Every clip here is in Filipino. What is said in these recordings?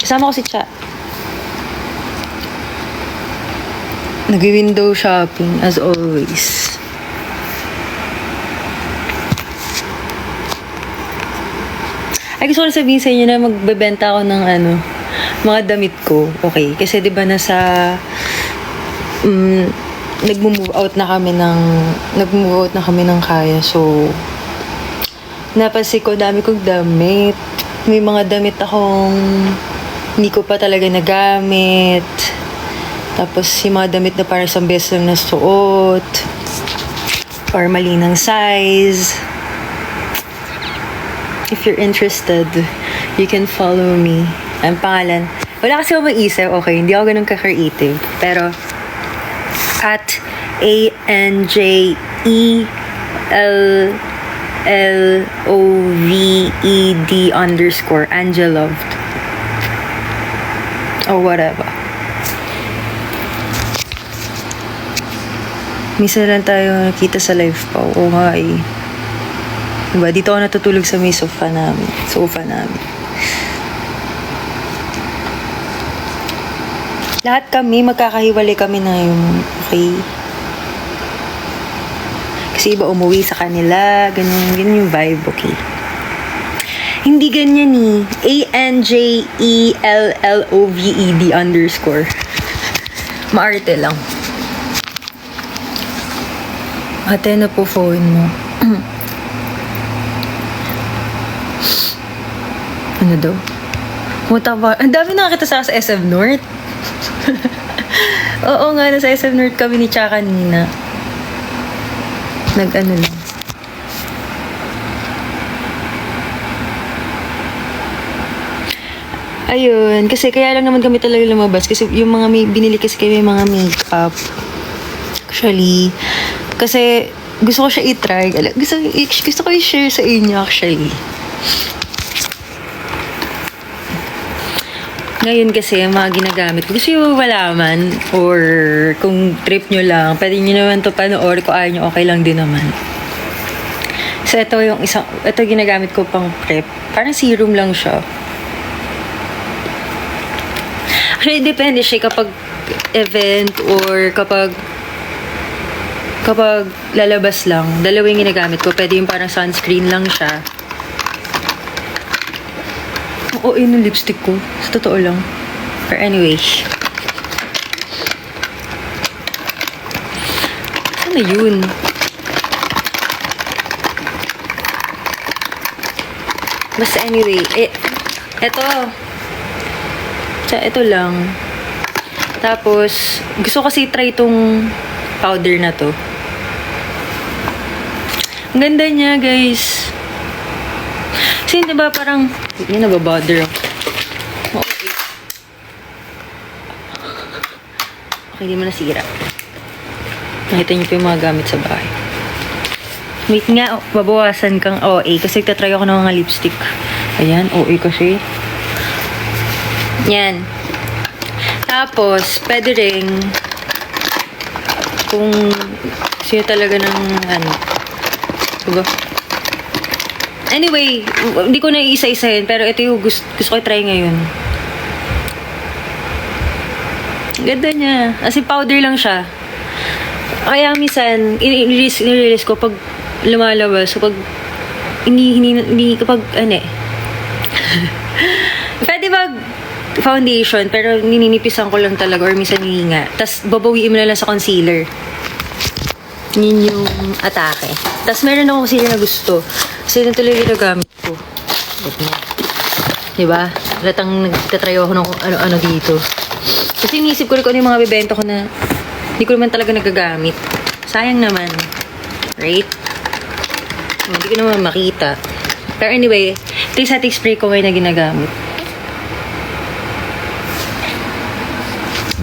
Kasama ko si Cha. Nag-window shopping as always. Ay, gusto ko na sabihin sa inyo na magbebenta ako ng mga damit ko. Okay. Kasi diba nag-move out na kami ng kaya. So, napansin ko dami kong damit. May mga damit akong hindi ko pa talaga nagamit. Tapos, yung mga damit na parang isang beses lang nasuot. Or mali ng size. If you're interested, you can follow me. Ang pangalan, wala kasi ako maisip, okay? Hindi ako ganun ka-creative. Pero, at ANJELLOVED Angeloved. Or whatever. Minsan lang tayo nakita sa live pa. Oh, hi. Diba? Dito ako natutulog sa may sofa namin. Lahat kami, magkakahiwalay kami na yun. Okay? Kasi iba umuwi sa kanila. Ganyan yung vibe, okay? Hindi ganyan ni ANJELLOVED_. Maarte lang. Ate, na po phone mo. Ano daw? Pumunta ba? Ang dami nakakita sa SM North. Oo nga, nasa SM North kami ni Cha kanina. Nag-ano lang. Ayun, kasi kaya lang naman kami talaga lumabas. Kasi yung mga binili kasi kami mga makeup. Actually, kasi gusto ko siya i-try. Gusto ko i-share sa inyo actually. Ngayon kasi, ang mga ginagamit ko, gusto nyo malaman, or kung trip nyo lang, pwede nyo naman ito panoorin, kung ayaw nyo, okay lang din naman. So, ito ginagamit ko pang prep. Parang serum lang siya. Actually, depende siya kapag event, or kapag lalabas lang. Dalawa yung ginagamit ko. Pwede yung parang sunscreen lang siya. Oo, yun yung lipstick ko. Sa totoo lang. But anyway. Ano yun? Basta anyway. Ito lang. Tapos, gusto ko kasi try itong powder na to. Ang ganda niya, guys. Kasi diba parang hindi nababother ako. Okay. Okay, di mo nasira. Nakita niyo pa yung mga gamit sa bahay. Wait nga, babawasan kang OA kasi tatry ako ng mga lipstick. Ayan, OA kasi. Yan. Tapos, pwede rin kung sino talaga ng diba? Anyway, hindi ko na iisa-isahin, pero ito yung gusto ko i-try ngayon. Ganda niya. As in, powder lang siya. Kaya minsan, i-release ko pag lumalabas. So, pag kapag, pwede ba foundation, pero nininipisan ko lang talaga, or minsan hihinga. Tapos, babawiin mo na lang sa concealer. Yun yung atake. Tapos, meron akong concealer na gusto. Kasi yun talaga ginagamit ko. Diba? Latang nagtatrayo ako ng ano-ano dito. Kasi iniisip ko rin kung ano yung mga bibenta ko na hindi ko naman talaga nagagamit. Sayang naman. Right? Hindi ko naman makita. Pero anyway, ito yung setting spray ko ngayon na ginagamit.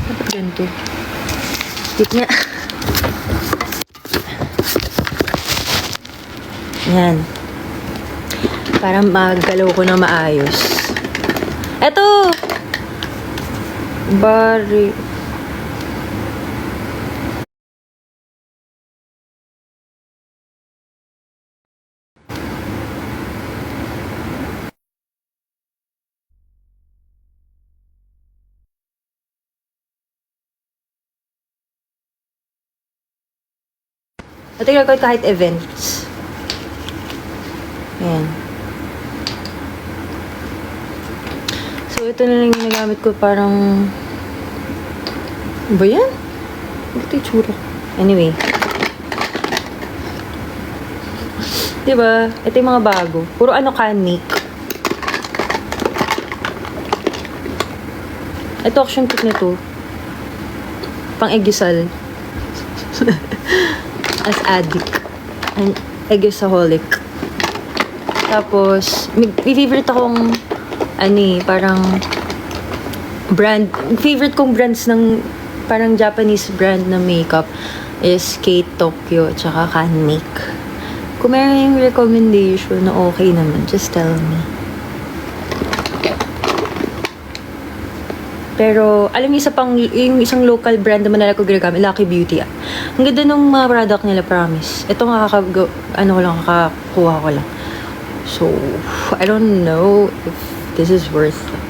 Dapat ganito. Wait nga. Yan. Para magalaw ko na maayos. Eto! Bari. Matagal ko kahit events. Ayan. So, ito na lang yung ginagamit ko. Parang... Ano ba yan? Ito yung tsura. Anyway. Diba? Ito yung mga bago. Puro ano kanik. Ito action kit nito. Pang-egusal. As addict. An egusaholic. Tapos, may favorite akong parang brand. Favorite kong brands ng parang Japanese brand na makeup is Kate Tokyo tsaka Kanik. Kung meron yung recommendation na okay naman, just tell me. Pero, alam niyo yung isang local brand naman na ko ginagamit, Lucky Beauty. Ang ganda nung mga product nila, promise. Ito nga kakakuha ko lang. So, I don't know if this is worth it.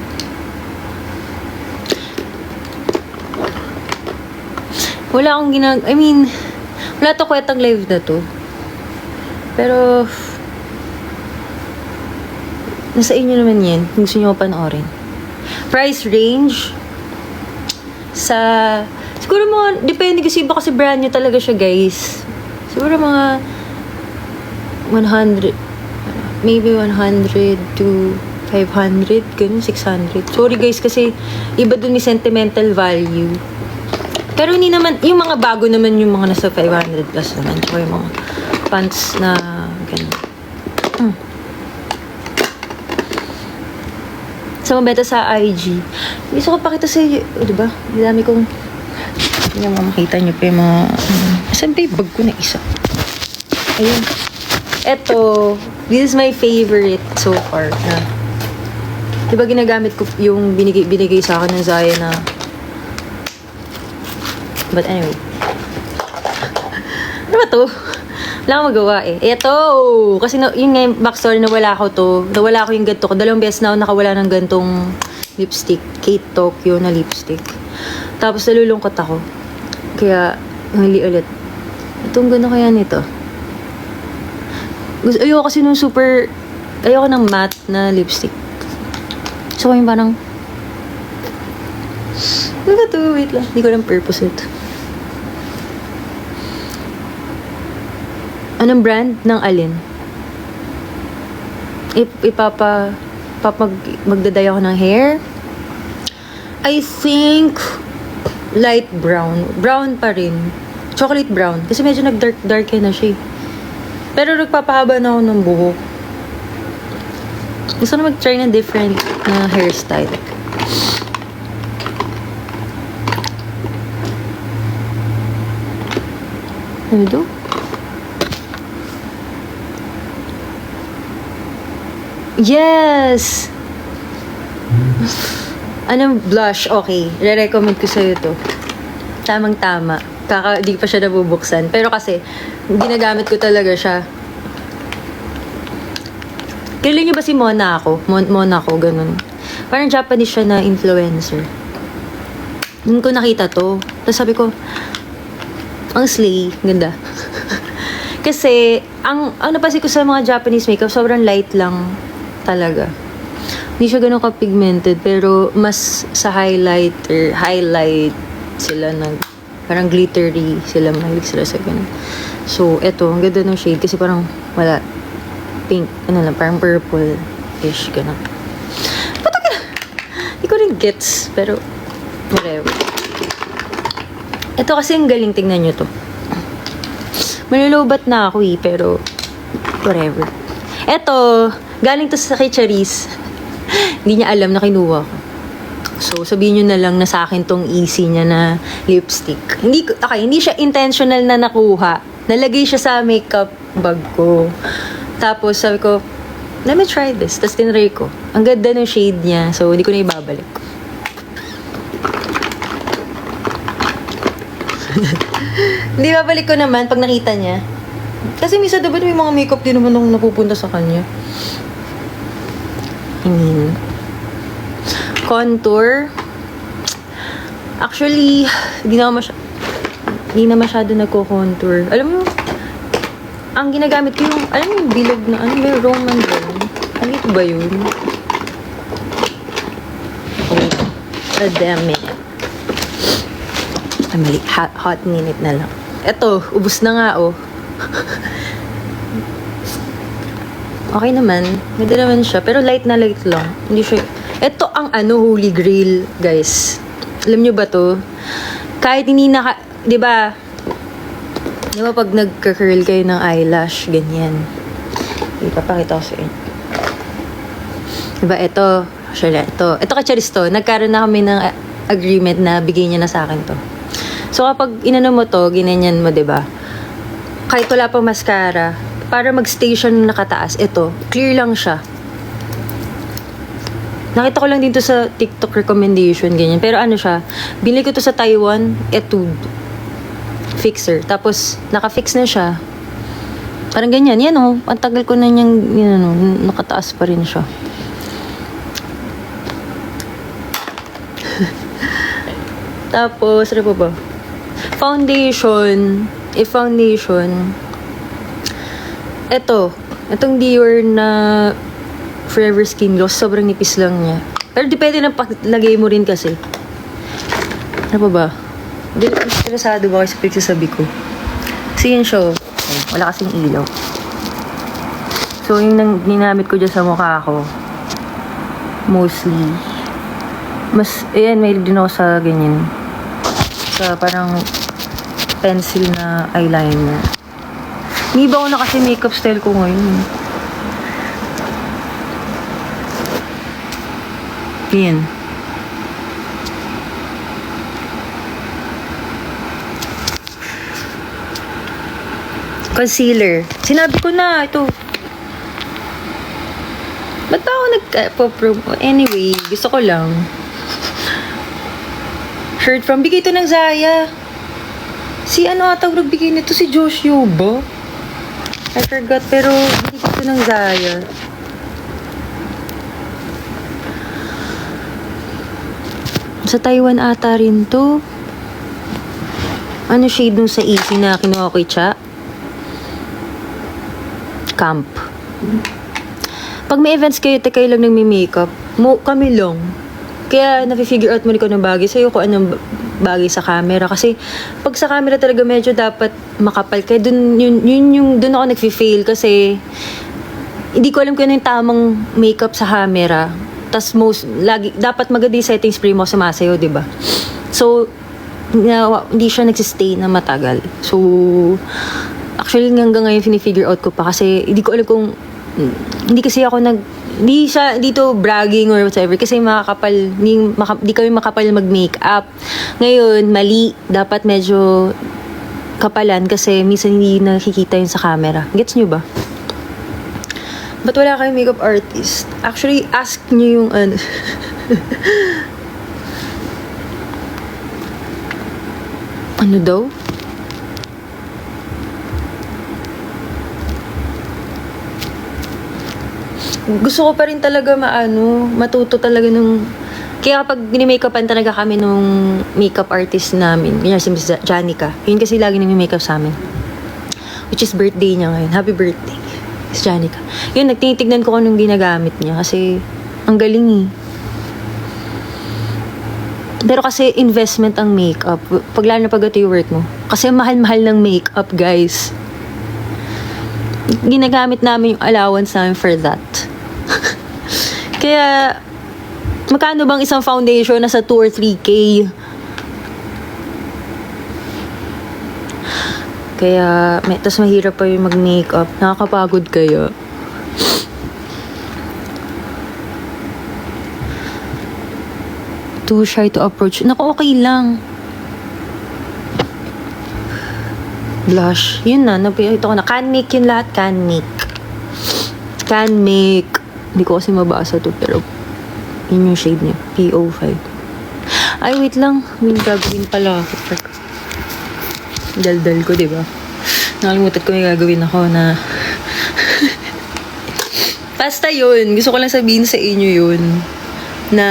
Wala akong wala to kwetang live na to. Pero, nasa inyo naman yan, kung gusto nyo panoorin. Price range, siguro mga, depende kasi iba kasi brand nyo talaga siya, guys. Siguro mga 100, maybe 100 to 500, ganun, 600. Sorry guys, kasi iba dun may sentimental value. Pero hindi naman, yung mga bago naman yung mga nasa 500 plus naman. Tsaka yung mga pants na ganun. Sa mabenta sa IG. Gusto ko pakita sa iyo, diba? Dami kong, hindi mo makita nyo pa yung mga, saan ba yung bag ko na isa? Ayun. Eto, this is my favorite so far na, diba ginagamit ko yung binigay sa akin ng Zaya na, but anyway. Ano ba to? Wala akong magawa eh. Eto! Kasi yun nga yung backstory, nawala ko yung ganito ko. 2 beses na ako nakawala ng gantong lipstick. Kate Tokyo na lipstick. Tapos nalulungkot ako. Kaya, huli ulit. Itong gano'n kaya nito. Ayoko kasi nung ayoko ng matte na lipstick. So, yung parang, ano ba to? Wait lang. Hindi ko lang purpose ito. Anong brand? Ng alin? Magdaday ako ng hair? I think light brown. Brown pa rin. Chocolate brown. Kasi medyo nag-dark na siya. Pero nagpapahaba na ako ng buhok. Gusto na mag-try ng different na hairstyle. Ano do? Yes! Anong blush? Okay. Re-recommend ko sa'yo to. Tamang-tama. Di pa siya nabubuksan. Pero kasi, ginagamit ko talaga siya. Kilala niyo ba si Monaco? Monaco, ganun. Parang Japanese siya na influencer. Nung ko nakita to, tapos sabi ko, ang slay. Ganda. Kasi, ang napansin ko sa mga Japanese makeup, sobrang light lang talaga. Hindi siya ganun ka-pigmented, pero mas sa highlight sila parang glittery sila, mahilig sila sa ganun. So, eto, ang ganda ng shade kasi parang wala, pink, parang purple-ish, ganun. Patag na! Hindi ko rin gets, pero whatever. Ito kasi ang galing, tingnan nyo to. Malulubat na ako pero whatever. Eto, galing to sa kay Charis. Hindi niya alam na kinuha ko. So, sabihin nyo na lang na sa akin tong easy niya na lipstick. Hindi siya intentional na nakuha. Nalagay siya sa makeup bag ko. Tapos, sabi ko, let me try this. Tapos, tinry ko. Ang ganda ng shade niya. So, hindi ko na ibabalik. Hindi, babalik ko naman pag nakita niya. Kasi minsan dapat may mga makeup din naman nung napupunta sa kanya. Contour. Actually, hindi na masyado nagko-contour. Alam mo, ang ginagamit ko yung, alam mo yung bilog na, ano ba yung Roman brown? Ano ito ba yun? Oh, a damn minute. Ay, mali. Hot minute na lang. Eto, ubos na nga, oh. Okay naman. Pwede naman siya. Pero light na light lang. Hindi siya... Ito ang holy grail, guys. Alam nyo ba to? Kahit hindi di ba? Di ba pag nagka-curl kayo ng eyelash, ganyan. Ipapakita ko sa inyo. Di ba, ito. Actually, ito. Ito kay Charis to. Nagkaroon na kami ng agreement na bigay niya na sa akin to. So, kapag inano mo to, ginanyan mo, di ba? Kahit wala pang mascara, para mag-stay siya na nakataas, ito, clear lang siya. Nakita ko lang dito sa TikTok recommendation, ganyan. Pero ano siya, binili ko to sa Taiwan, Etude fixer. Tapos, naka-fix na siya. Parang ganyan. Yan oh, ang tagal ko na niyang, nakataas pa rin siya. Tapos, ano pa ba? Foundation. Foundation. Itong Dior na Forever Skin Gloss, sobrang nipis lang niya. Pero depende na paglagay mo rin kasi. Ano pa ba? Hindi, interesado ba kayo sa pagsasabi ko? Kasi yun siya. Wala kasing ilaw. So, yung ginamit ko dyan sa mukha ko, mostly, ayan, may din ako sa ganyan. Sa parang pencil na eyeliner. Hindi ba ako na kasi makeup style ko ngayon? Yan. Concealer. Sinabi ko na, ito. Ba't ba ako nag-promo? Anyway, gusto ko lang. Shirt from, bigay ito ng Zaya. Si ata nagbigay nito? Si Joshua ba? I forgot, pero bigay ito ng Zaya. Sa Taiwan ata rin to. Ano shade nung sa Easy na kinuha ko Cha? Camp. Pag may events kayo, kayo lang nang may makeup. Kami lang. Kaya nafe-figure out mo rin ko ng bagay sa'yo kung anong bagay sa camera. Kasi pag sa camera talaga medyo dapat makapal. Kaya dun ako nag-fail kasi hindi ko alam kung ano yung tamang makeup sa camera. Tas dapat maganda yung setting spray mo sumasayo, di ba? So, hindi siya nagsistay na matagal. So, actually hanggang ngayon fini-figure out ko pa kasi hindi ko alam kung hindi kasi ako hindi siya dito bragging or whatever kasi di kami makapal mag-makeup. Ngayon, mali. Dapat medyo kapalan kasi minsan hindi nakikita yun sa camera. Gets nyo ba? Ba't wala kayong makeup artist? Actually, ask nyo yung ano daw? Gusto ko pa rin talaga matuto talaga nung... Kaya kapag gini-makeupan talaga kami nung makeup artist namin, yun si Miss Janica. Yun kasi lagi nag-makeup sa amin. Which is birthday niya ngayon. Happy birthday, Miss Janica. Yun, nagtinitignan ko anong ginagamit niya kasi ang galing eh. Pero kasi investment ang makeup. Pag lalo na pag ito yung work mo. Kasi mahal-mahal ng makeup, guys. Ginagamit namin yung allowance namin for that. Kaya, magkano bang isang foundation nasa 2 or 3K? Kaya, tas mahirap pa yung mag-makeup. Nakakapagod kaya. Too shy to approach. Naku, okay lang. Blush. Yun na, napita ko na. Can make yun lahat. Can make. Can make. Hindi ko kasi mabasa to, pero yun yung shade niya. PO5. Ay, wait lang. May gagawin pala ako. Daldal ko, diba? Nakalimutan ko may gagawin ako na... Basta yun. Gusto ko lang sabihin sa inyo yun. Na...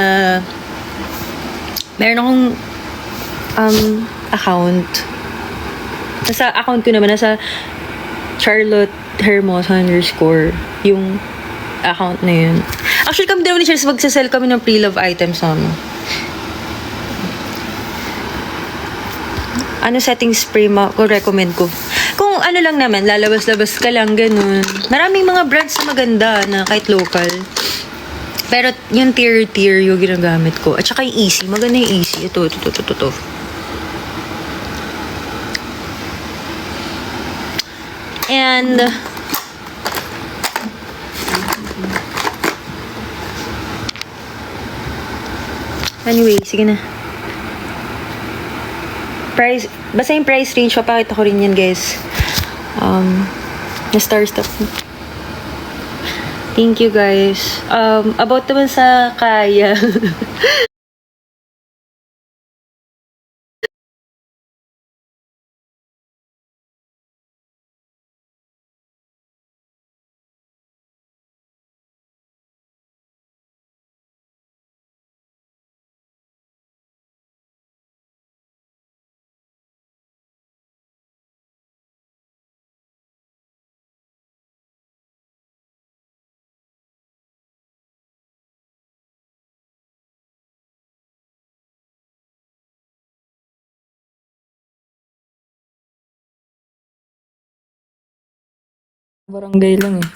Meron akong account. Nasa account ko naman, nasa Charlotte Hermosa _ yung account na yun. Actually, kami din naman ni Charles, magsasell kami ng pre-love items namin. Ano setting spray kung recommend ko? Kung ano lang naman, lalabas-labas ka lang, ganun. Maraming mga brands na maganda na kahit local. Pero yung tier yung ginagamit ko. At saka yung easy. Maganda yung easy. Ito. And anyway, sige na. Basta yung price range, papakita ko rin yan, guys. Na star stuff. Thank you, guys. About naman sa kaya. Barangay lang eh.